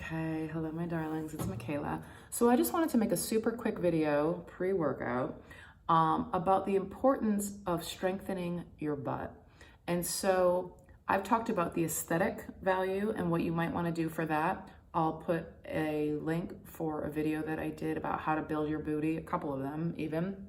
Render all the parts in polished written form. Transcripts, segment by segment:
Okay, hello my darlings, it's Michaela. So I just wanted to make a super quick video pre-workout about the importance of strengthening your butt. And so I've talked about the aesthetic value and what you might want to do for that. I'll put a link for a video that I did about how to build your booty, a couple of them even.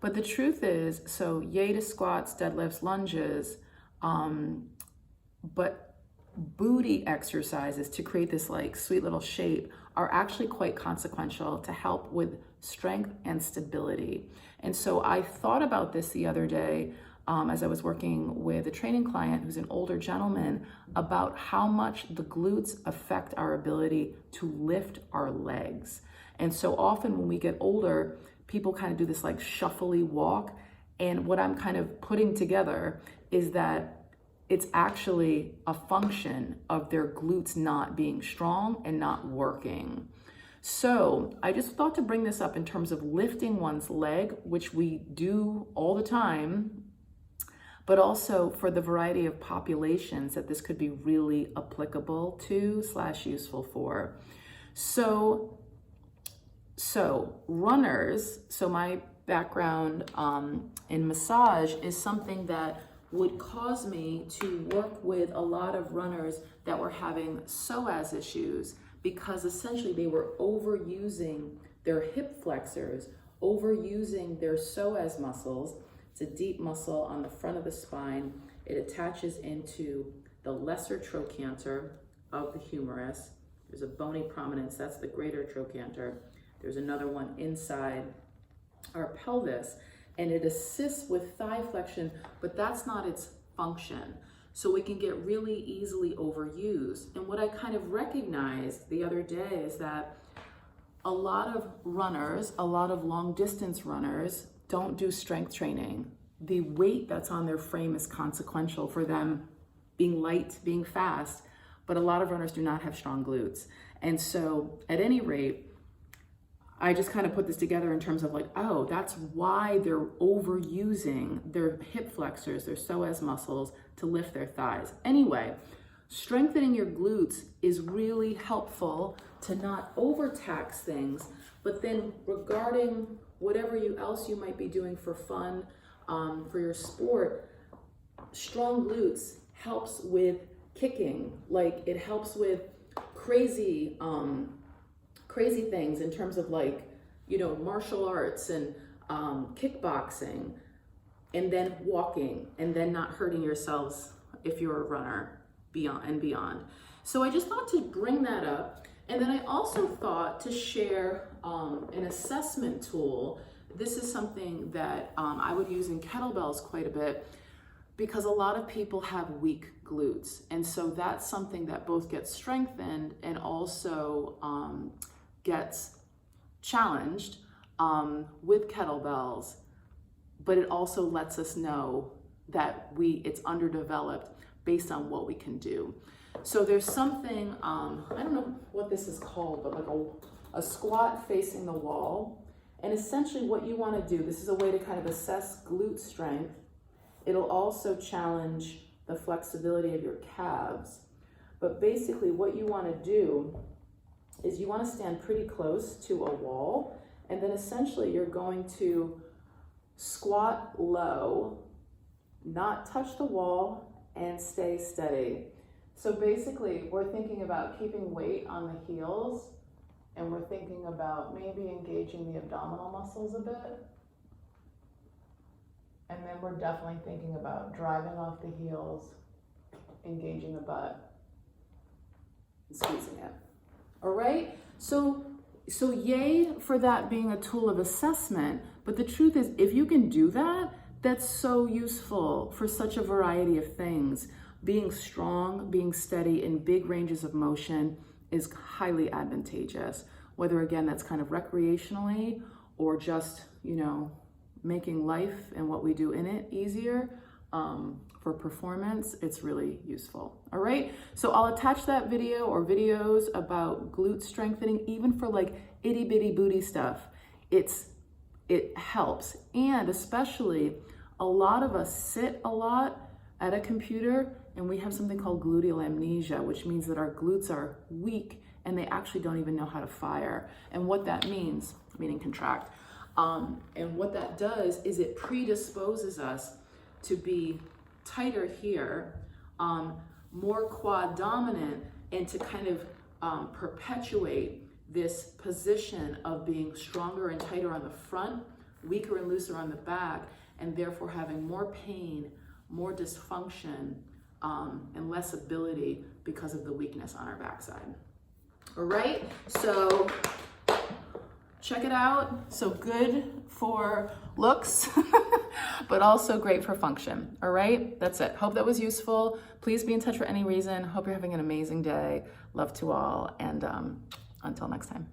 But the truth is, so yay to squats, deadlifts, lunges, but booty exercises to create this like sweet little shape are actually quite consequential to help with strength and stability. And so I thought about this the other day as I was working with a training client who's an older gentleman about how much the glutes affect our ability to lift our legs. And so often when we get older, people kind of do this like shuffly walk. And what I'm kind of putting together is that it's actually a function of their glutes not being strong and not working. So I just thought to bring this up in terms of lifting one's leg, which we do all the time, but also for the variety of populations that this could be really applicable to / useful for. So runners, so my background in massage is something that would cause me to work with a lot of runners that were having psoas issues because essentially they were overusing their hip flexors, overusing their psoas muscles. It's a deep muscle on the front of the spine. It attaches into the lesser trochanter of the humerus. There's a bony prominence, that's the greater trochanter. There's another one inside our pelvis, and it assists with thigh flexion, but that's not its function. So we can get really easily overused. And what I kind of recognized the other day is that a lot of runners, a lot of long distance runners don't do strength training. The weight that's on their frame is consequential for them being light, being fast, but a lot of runners do not have strong glutes. And so at any rate, I just kind of put this together in terms of like, oh, that's why they're overusing their hip flexors, their psoas muscles to lift their thighs. Anyway, strengthening your glutes is really helpful to not overtax things, but then regarding whatever else you might be doing for fun, for your sport, strong glutes helps with kicking. Like it helps with crazy things in terms of like, you know, martial arts and kickboxing, and then walking, and then not hurting yourselves if you're a runner beyond. So I just thought to bring that up. And then I also thought to share an assessment tool. This is something that I would use in kettlebells quite a bit because a lot of people have weak glutes. And so that's something that both gets strengthened and also gets challenged with kettlebells, but it also lets us know that it's underdeveloped based on what we can do. So there's something, I don't know what this is called, but like a squat facing the wall. And essentially what you want to do, this is a way to kind of assess glute strength. It'll also challenge the flexibility of your calves. But basically what you want to do is you want to stand pretty close to a wall, and then essentially you're going to squat low, not touch the wall, and stay steady. So basically we're thinking about keeping weight on the heels, and we're thinking about maybe engaging the abdominal muscles a bit. And then we're definitely thinking about driving off the heels, engaging the butt, and squeezing it. All right, so yay for that being a tool of assessment, but the truth is if you can do that, that's so useful for such a variety of things. Being strong, being steady in big ranges of motion is highly advantageous, whether again, that's kind of recreationally or just, you know, making life and what we do in it easier. For performance, it's really useful. All right, so I'll attach that video or videos about glute strengthening, even for like itty bitty booty stuff. It helps, and especially a lot of us sit a lot at a computer and we have something called gluteal amnesia, which means that our glutes are weak and they actually don't even know how to fire. And what that means, meaning contract, and what that does is it predisposes us to be tighter here, more quad dominant, and to kind of perpetuate this position of being stronger and tighter on the front, weaker and looser on the back, and therefore having more pain, more dysfunction, and less ability because of the weakness on our backside. All right, so check it out. So good for looks, but also great for function. All right, that's it. Hope that was useful. Please be in touch for any reason. Hope you're having an amazing day. Love to all, and until next time.